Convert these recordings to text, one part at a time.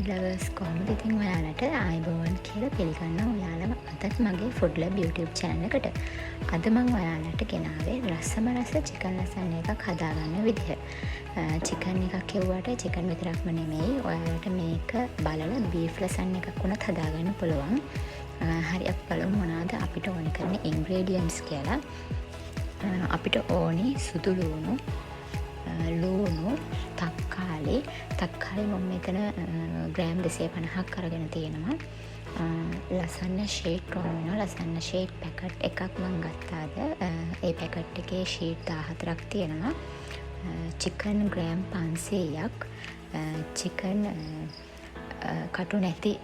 Food lovers කොහොමද ඉතින් ඔයාලට ආයුබෝවන් කියලා පිළිගන්නවා ඔයාලම අදත් මගේ ෆුඩ් ලබ් YouTube channel එකට. අද මම ඔයාලට ගෙනාවේ රසම රස චිකන් ලසන්න එකක් හදාගන්න විදිහ. චිකන් එකක් කිව්වට චිකන් විතරක්ම නෙමෙයි ඔයාලට මේක බලලා බීෆ් ලසන්න එකක් වුණත් හදාගන්න පුළුවන්. හරි අපි බලමු මොනවාද අපිට ඕනි කරන ingredients කියලා. අපිට ඕනි සුදු ලුණු, ලුණු, තක්කාලි මම මෙතන ග්‍රෑම් 250ක් අරගෙන තියෙනවා. ලසන්න ෂීට් ඕන ලසන්න ෂීට් පැකට් එකක් මම ගත්තාද. ඒ පැකට් එකේ ෂීට් 14ක් තියෙනවා. චිකන් ග්‍රෑම් 500ක්. චිකන් කටු නැති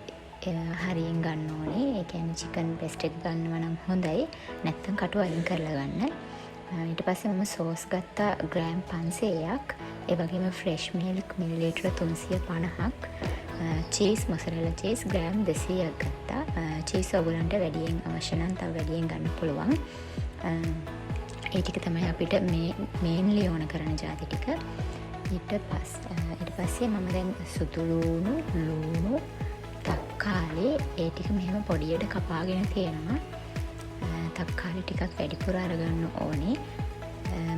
හරියෙන් ගන්න ඕනේ. ඒ කියන්නේ චිකන් බ්‍රෙස්ට් එක ගන්නවා නම් හොඳයි. නැත්නම් කටු අයින් කරලා ගන්න. ඊට පස්සේ මම සෝස් ගත්තා ග්‍රෑම් 500ක්. ඒ වගේම ෆ්‍රෙෂ් මිල්ක් මිලිලීටර 350ක්. චීස් මොසරෙලා චීස් ග්‍රෑම් 200ක් ගත්තා. චීස් ඔයගලන්ට වැඩියෙන් අවශ්‍ය නම් තව වැඩියෙන් ගන්න පුළුවන්. ඒ ටික තමයි අපිට මේන්ලි ඕන කරන જાති ටික. ඊට පස්සේ මම දැන් සුදු ලුණු තක්කාලි ඒ ටික මෙහෙම පොඩියට කපාගෙන තියෙනවා. තක්කාලි ටිකක් වැඩිපුර අරගන්න ඕනේ.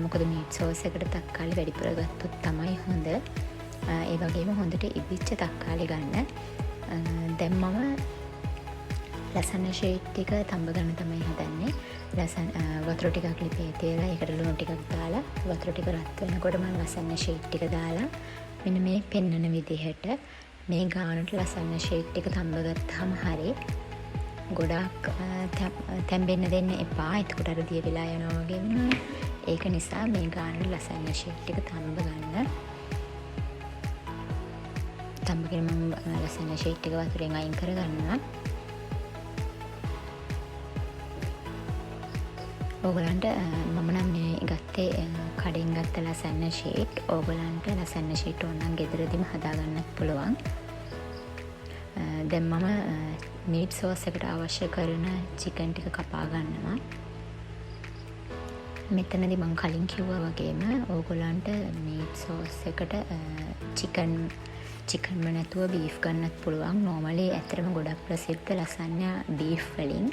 මොකද මීට් සෝස් එකට තක්කාලි වැඩිපුර ගත්තොත් තමයි හොඳ. ඒ වගේම හොඳට ඉබිච්ච තක්කාලි ගන්න. දැන් මම ලසන්න ෂීට් ටික තඹ ගන්න තමයි හදන්නේ. වතුර ටිකක් ලිපේ තියලා ඒකට ලුණු ටිකක් දාලා වතුර ටික රත් වෙනකොට මම ලසන්න ෂීට් ටික දාලා මෙන්න මේ පෙන්නන විදිහට මේ ගානට ලසන්න ෂීට් ටික තඹ ගත්තාම හරියි. ගොඩක් තැම්බෙන්න දෙන්න එපා. එතකොට අර දිය වෙලා යනවා වගේ වෙනවා. ඒක නිසා මේ ගානට ලසන්න ෂීට් එක තඹ ගන්න. තඹගෙන මම ලසන්න ෂීට් එක වතුරෙන් අයින් කරගන්නවා. ඕගලන්ට මම නම් මේ ගත්තේ කඩෙන් ගත්ත ලසන්න ෂීට්. ඕගලන්ට ලසන්න ෂීට් ඕන නම් ගෙදරදීම හදාගන්නත් පුළුවන්. දැන් මම මීට් සෝස් එකට අවශ්‍ය කරන චිකන් ටික කපා ගන්නවා. මෙතනදී මම කලින් කිව්වා වගේම ඕගොල්ලන්ට මීට් සෝස් එකට චිකන්ම නැතුව බීෆ් ගන්නත් පුළුවන්. නෝමලි ඇත්තටම ගොඩක් ප්‍රසිද්ධ ලසන්යා බීෆ් වලින්.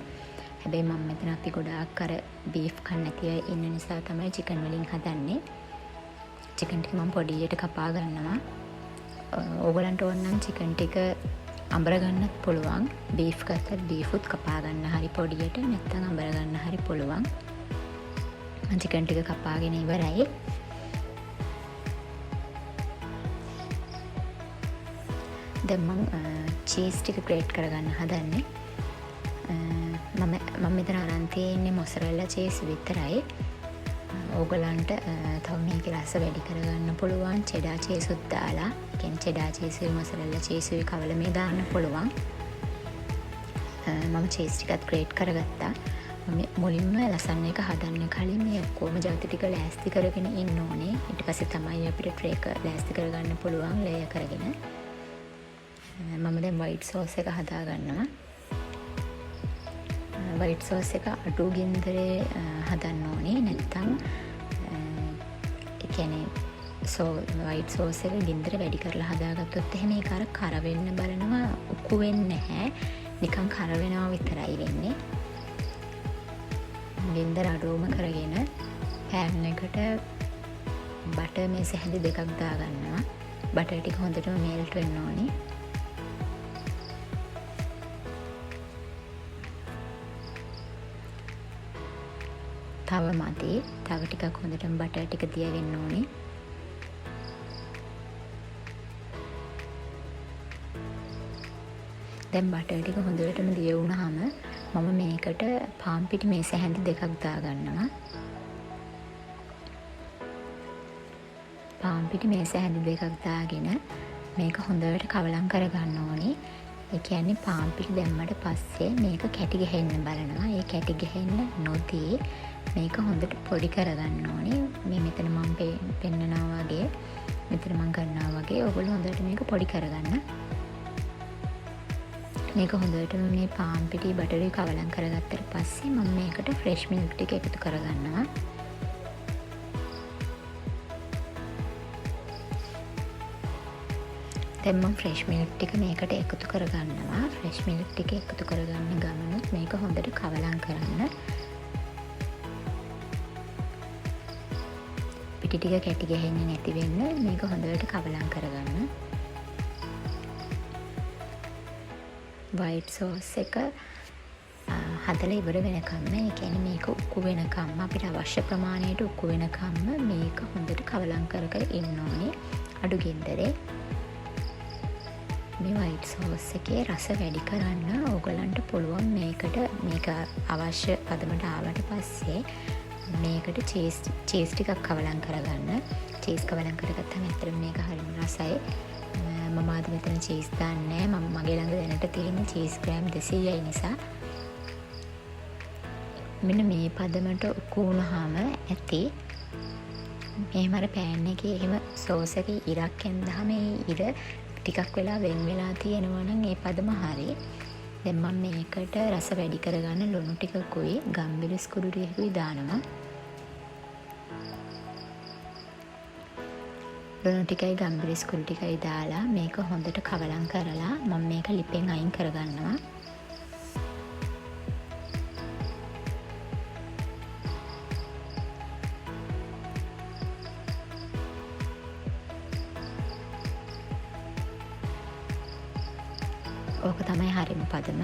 හැබැයි මම මෙතන අපි ගොඩාක් අර බීෆ් කන්න නැති අය ඉන්න නිසා තමයි චිකන් වලින් හදන්නේ. චිකන් ටික මම පොඩියට කපා ගන්නවා. ඕගොල්ලන්ට ඕන නම් චිකන් ටික අඹර ගන්නත් පුළුවන්. බීෆ් ගත්තත් බීෆුත් කපා ගන්න හරි පොඩියට නැත්නම් අඹර ගන්න හරි පුළුවන්. මම චිකන් ටික කපාගෙන ඉවරයි. දැන් මම චීස් ටික ග්‍රේට් කරගන්න හදන්නේ. මම මෙතන අරන් තියෙන්නේ මොසරෙල්ලා චීස් විතරයි. ඕගලන්ට තව මේකේ රස වැඩි කරගන්න පුළුවන්. චෙඩා චීසුත් දාලා, කියන්නේ චෙඩා චීසුයි මොසරෙල්ලා චීසුයි කවල මේ දාන්න පුළුවන්. මම චීස් ටිකත් ග්‍රේට් කරගත්තා. මම මුලින්ම ලසන්න එක හදන්න කලින් මේ ඔක්කොම જાති ටික ලෑස්ති කරගෙන ඉන්න ඕනේ. ඊට පස්සේ තමයි අපිට ට්‍රේ එක ලෑස්ති කරගන්න පුළුවන් ලේයර් කරගෙන. මම දැන් වයිට් සෝස් එක හදා ගන්නවා. වයිට් සෝස් එක අඩු ගින්දරේ හදන්න ඕනේ. නැත්නම් ඒ කියන්නේ වයිට් සෝස් එක ගින්දර වැඩි කරලා හදාගත්තොත් එහෙම ඒක අර කර වෙන්න බලනවා. උකු වෙන්නේ නැහැ. නිකන් කර වෙනවා විතරයි වෙන්නේ. ගින්දර අඩුවම කරගෙන පෑන් එකට බටර් මේස හැඳි දෙකක් දාගන්නවා. බටර් ටික හොඳටම මෙල්ට් වෙන්න ඕනේ. තව මදි. තව ටිකක් හොඳටම බටර් ටික දිය වෙන්න ඕනේ. දැන් බටර් ටික හොඳටම දිය වුණාම මම මේකට පාන් පිටි මේස හැඳි දෙකක් දාගන්නවා. පාන් පිටි මේස හැඳි දෙකක් දාගෙන මේක හොඳට කවලම් කරගන්න ඕනේ. ඒ කියන්නේ පාන් පිටි දැම්මට පස්සේ මේක කැටි ගහන්න බලනවා. ඒ කැටි ගහන්න නොදී මේක හොඳට පොඩි කරගන්න ඕනේ. මේ මෙතන මම පෙන්නනවා වගේ මෙතන මම කරනවා වගේ ඔයගොල්ලෝ හොඳට මේක පොඩි කරගන්න. මේක හොඳටම මේ පාන් පිටි බටරේ කවලම් කරගත්තට පස්සේ මම මේකට ෆ්‍රෙෂ් මිල්ක් ටික එකතු කරගන්නවා. දැන් මම ෆ්‍රෙෂ් මිල්ක් ටික මේකට එකතු කරගන්නවා. ෆ්‍රෙෂ් මිල්ක් ටික එකතු කරගන්න ගමනුත් මේක හොඳට කවලම් කරන්න. පිටි ටික කැටි ගහන්නේ නැති වෙන්න මේක හොඳට කවලම් කරගන්න. වයිට් සෝස් එක හදලා ඉවර වෙනකම්ම, ඒ කියන්නේ මේක උක්කු වෙනකම්ම, අපිට අවශ්‍ය ප්‍රමාණයට උක්කු වෙනකම්ම මේක හොඳට කවලම් කර කර ඉන්න ඕනේ අඩු ගින්දරේ. මේ වයිට් සෝස් එකේ රස වැඩි කරන්න ඕගලන්ට පුළුවන් මේක අවශ්‍ය පදමට ආවට පස්සේ මේකට චීස් ටිකක් කවලම් කරගන්න. චීස් කවලම් කරගත්තාම ඇත්තටම මේක හරිම රසයි. මම අද මෙතන චීස් දාන්නේ නැහැ. මගේ ළඟ දැනට තියෙන චීස් ග්‍රෑම් 200යි නිසා. මෙන්න මේ පදමට උක්කු වුණාම ඇති. මෙහෙම අර පෑන් එකේ එහෙම සෝස් එකේ ඉරක් එන්දාම ඒ ඉර ටිකක් වෙලා වෙන් වෙලා තියෙනවා නම් ඒ පදම හරි. දැන් මම මේකට රස වැඩි කරගන්න ලුණු ටිකකුයි ගම්බිරිස් කුඩු ටිකකුයි දානවා. ලුණු ටිකයි ගම්බිරිස් කුඩු ටිකයි දාලා මේක හොඳට කවලම් කරලා මම මේක ලිපෙන් අයින් කරගන්නවා. ඕක තමයි හරිම පදම.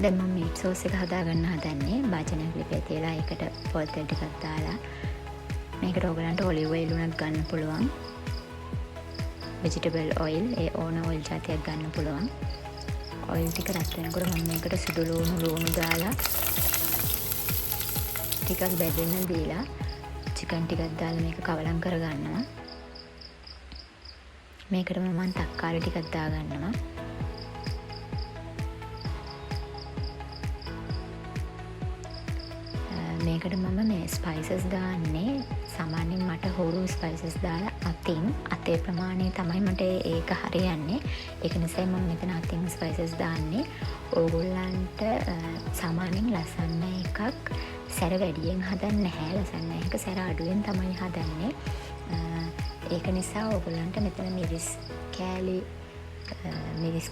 දැන් මම මීට් සෝස් එක හදාගන්න හදන්නේ. භාජනයක් ලිපේ තියලා ඒකට පොල් තෙල් ටිකක් දාලා මේකට ඕගලන්ට ඔලිව් ඔයිල් උනත් ගන්න පුළුවන්. වෙජිටබල් ඔයිල්, ඒ ඕන ඔයිල් જાතියක් ගන්න පුළුවන්. ඔයිල් ටික රත් වෙනකොට මම මේකට සුදු ලුණු දාලා ටිකක් බෙදෙන්න දීලා චිකන් ටිකක් දාලා මේක කවලම් කරගන්නවා. මේකට මම තක්කාලි ටිකක් දාගන්නවා. මේකට මම මේ ස්පයිසස් දාන්නේ සාමාන්‍යයෙන් මට හොරු ස්පයිසස් දාලා අතේ ප්‍රමාණය තමයි මට ඒක හරියන්නේ. ඒක නිසා මම මෙතන අතින් ස්පයිසස් දාන්නේ. ඕගොල්ලන්ට සාමාන්‍යයෙන් ලසන්න එකක් සැර වැඩියෙන් හදන්න නැහැ. ලසන්න එක සැර අඩුවෙන් තමයි හදන්නේ. ඒක නිසා ඕගොල්ලන්ට මෙතන මිරිස්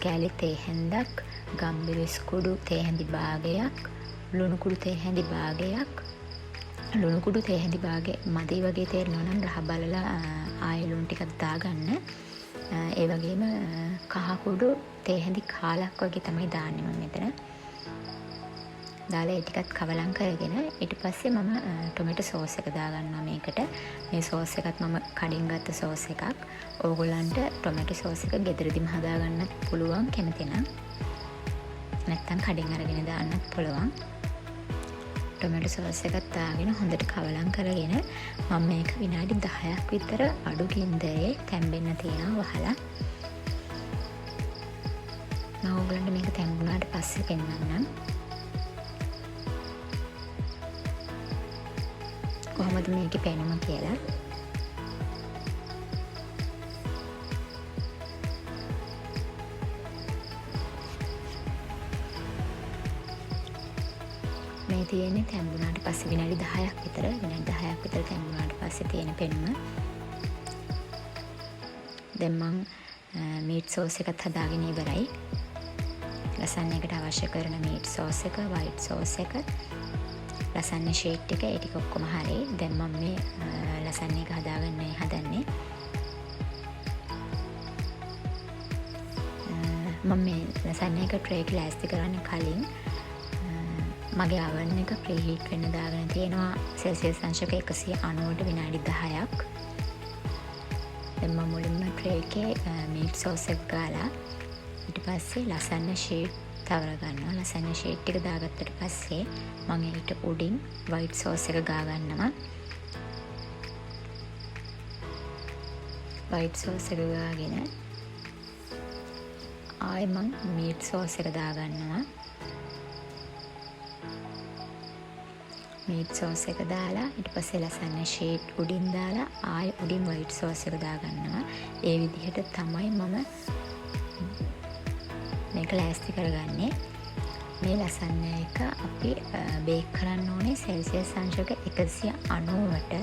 කෑලි තේ හැන්දක්, ගම්බිරිස් කුඩු තේ හැඳි භාගයක්, ලුණු කුඩු තේ හැඳි භාගයක්, ලුණු කුඩු තේ හැඳි භාගය මදි වගේ තේරෙනවා නම් රහ බලලා ආයෙ ලුණු ටිකක් දාගන්න. ඒ වගේම කහ කුඩු තේ හැඳි කාලක් වගේ තමයි දාන්නේ මම මෙතන. දාලා ඒ ටිකත් කවලම් කරගෙන ඊට පස්සේ මම ටොමැටෝ සෝස් එක දාගන්නවා මේකට. මේ සෝස් එකත් මම කඩින් ගත්ත සෝස් එකක්. ඕගොල්ලන්ට ටොමැටෝ සෝස් එක ගෙදරදිම හදාගන්නත් පුළුවන් කැමති නම්. නැත්තම් කඩින් අරගෙන දාන්නත් පුළුවන්. ටොමැටෝ සෝස් එකත් දාගෙන හොඳට කවලම් කරගෙන මම මේක විනාඩි 10ක් විතර අඩු ගින්දරේ තැම්බෙන්න තියනවා වහලා. මම ඕගොල්ලන්ට මේක තැම්බුණාට පස්සේ පෙන්නන්නම්. කොහොමද මේකේ පෙනුම කියලා. මේ තියෙන්නේ තැම්බුණාට පස්සේ විනාඩි 10ක් විතර. විනාඩි 10ක් විතර තැම්බුණාට පස්සේ තියෙන පෙනුම. දැන් මම මීට් සෝස් එකත් හදාගෙන ඉවරයි. ලසන්නයකට අවශ්‍ය කරන මීට් සෝස් එක, වයිට් සෝස් එක, ලසන්න ෂීට් එක, ඒ ටික ඔක්කොම හරි. දැන් මම මේ ලසන්න එක හදන්නේ. මම මේ ලසන්න එක ට්‍රේ එක ලෑස්ති කරන්න කලින් මගේ oven එක ප්‍රීහීට් වෙන්න දාගෙන තියෙනවා සෙල්සියස් අංශක 190ට විනාඩි 10ක්. දැන් මම මුලින්ම ට්‍රේ එකේ මීට් සෝස් එක ගාලා ඊට පස්සේ ලසන්න ෂීට් තවර ගන්නවා. ලසන්න ෂීට් ටික දාගත්තට පස්සේ මම ඊට උඩින් වයිට් සෝස් එක ගා ගන්නවා. වයිට් සෝස් එක ගාගෙන ආයෙ මම මීට් සෝස් එක දා ගන්නවා. මීට් සෝස් එක දාලා ඊට පස්සේ ලසන්න ෂීට් උඩින් දාලා ආයෙ උඩින් වයිට් සෝස් එක දා ගන්නවා. ඒ විදිහට තමයි මම මේක ලෑස්ති කරගන්නේ. මේ ලසන්න එක අපි බේක් කරන්න ඕනේ සෙල්සියස් අංශක 190ට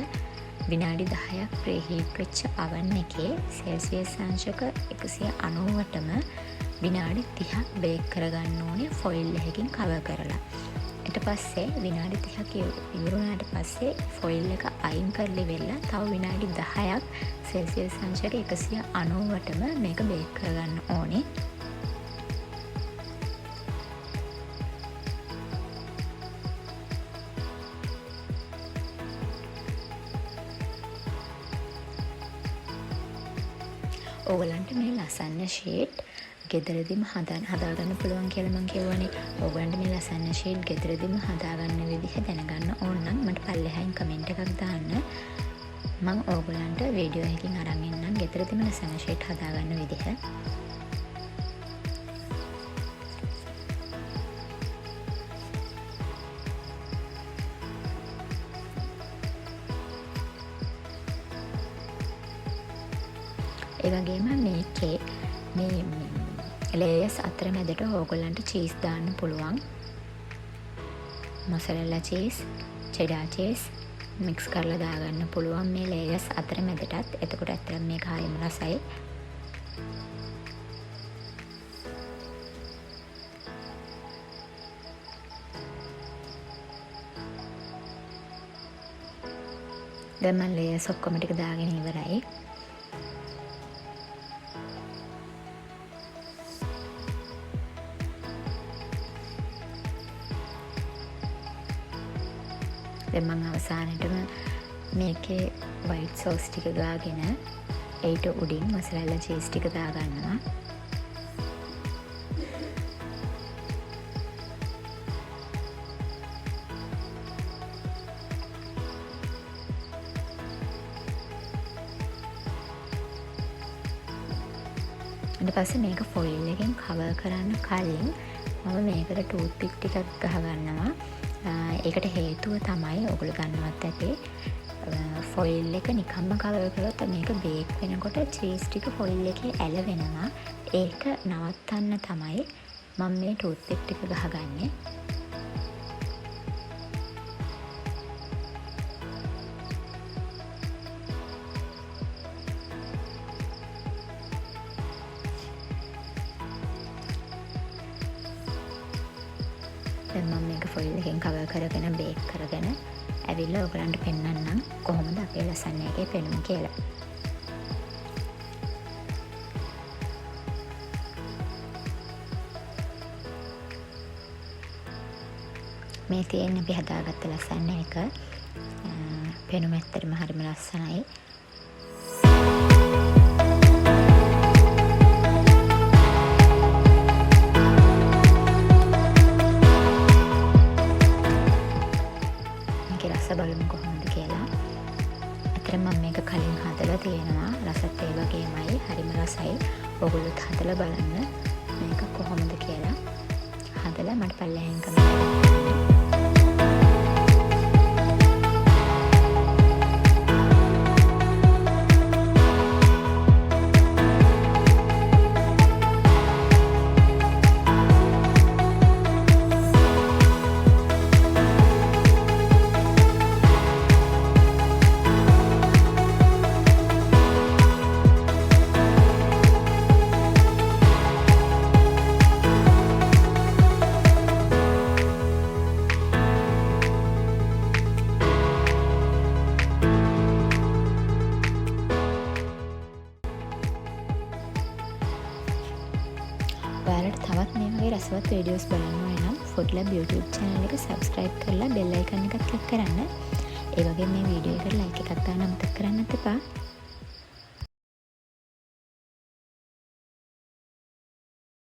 විනාඩි 10ක් ප්‍රීහීට් වෙච්ච oven එකේ සෙල්සියස් අංශක 190ටම විනාඩි 30ක් බේක් කරගන්න ඕනේ ෆොයිල් එකකින් කවර් කරලා. ඊට පස්සේ විනාඩි 30ක් ඉවර වුණාට පස්සේ ෆොයිල් එක අයින් කරලා වෙලා තව විනාඩි 10ක් සෙල්සියස් අංශක 190ටම මේක බේක් කරගන්න ඕනේ. ඕගලන්ට මේ ලසන්න ෂීට් ගෙදරදිම හදාගන්න පුළුවන් කියලා මම කියවනේ. ඕගලන්ට මේ ලසන්න ෂීට් ගෙදරදිම හදාගන්න විදිහ දැනගන්න ඕන නම් මට පල්ලෙහායින් කමෙන්ට් එකක් දාන්න. මම ඕගලන්ට වීඩියෝ එකකින් අරන් එන්නම් ගෙදරදිම ලසන්න ෂීට් හදාගන්න විදිහ. ඒ වගේම මේකේ මේ ලේයර්ස් අතර මැදට ඕගොල්ලන්ට චීස් දාන්න පුළුවන්. මොසරෙල්ලා චීස්, චෙඩර් චීස් මික්ස් කරලා දාගන්න පුළුවන් මේ ලේයර්ස් අතර මැදටත්. එතකොට ඇත්තටම මේක හරියම රසයි. දැන් මම ලේයර්ස් ඔක්කොම ටික දාගෙන ඉවරයි. දැන් මම අවසානයේටම මේකේ වයිට් සෝස් ටික ගාගෙන ඒට උඩින් මොසරෙල්ලා චීස් ටික දාගන්නවා. ඊට පස්සේ මේක ෆොයිල් එකෙන් කවර් කරන්න කලින් මම මේකට ටූත් පික් ටිකක් ගහගන්නවා. ඒකට හේතුව තමයි ඔගොල්ලෝ දන්නවත් ඇති ෆොයිල් එක නිකම්ම කවර් කරොත් මේක බේක් වෙනකොට චීස් ටික ෆොයිල් එකේ ඇලවෙනවා. ඒක නවත්තන්න තමයි මම මේ ටූත් පික් ටික ගහගන්නේ. දැන් මම මේක ෆොයිල් එකෙන් කවර් කරගෙන බේක් කරගෙන ඇවිල්ලා ඔයගලන්ට පෙන්නන්නම් කොහොමද අපේ ලසන්න එකේ පෙනුම කියලා. මේ තියෙන අපි හදාගත්ත ලසන්න එක පෙනුම ඇත්තටම හරිම ලස්සනයි. බලමු කොහොමද කියලා. අතරම මම මේක කලින් හදලා තියෙනවා. රසත් ඒ වගේමයි. හරිම රසයි. ඔයගොල්ලොත් හදලා බලන්න මේක කොහොමද කියලා. හදලා මට පල්ලෙහෙන් කමෙන්ට් ඔයාලට තවත් මේ වගේ රසවත් වීඩියෝස් බලන්න ඕන නම් ෆුඩ් ලැබ් YouTube channel එක subscribe කරලා bell icon එක click කරන්න. ඒ වගේම මේ වීඩියෝ එකට like එකක් දාන්න අමතක කරන්නත් එපා.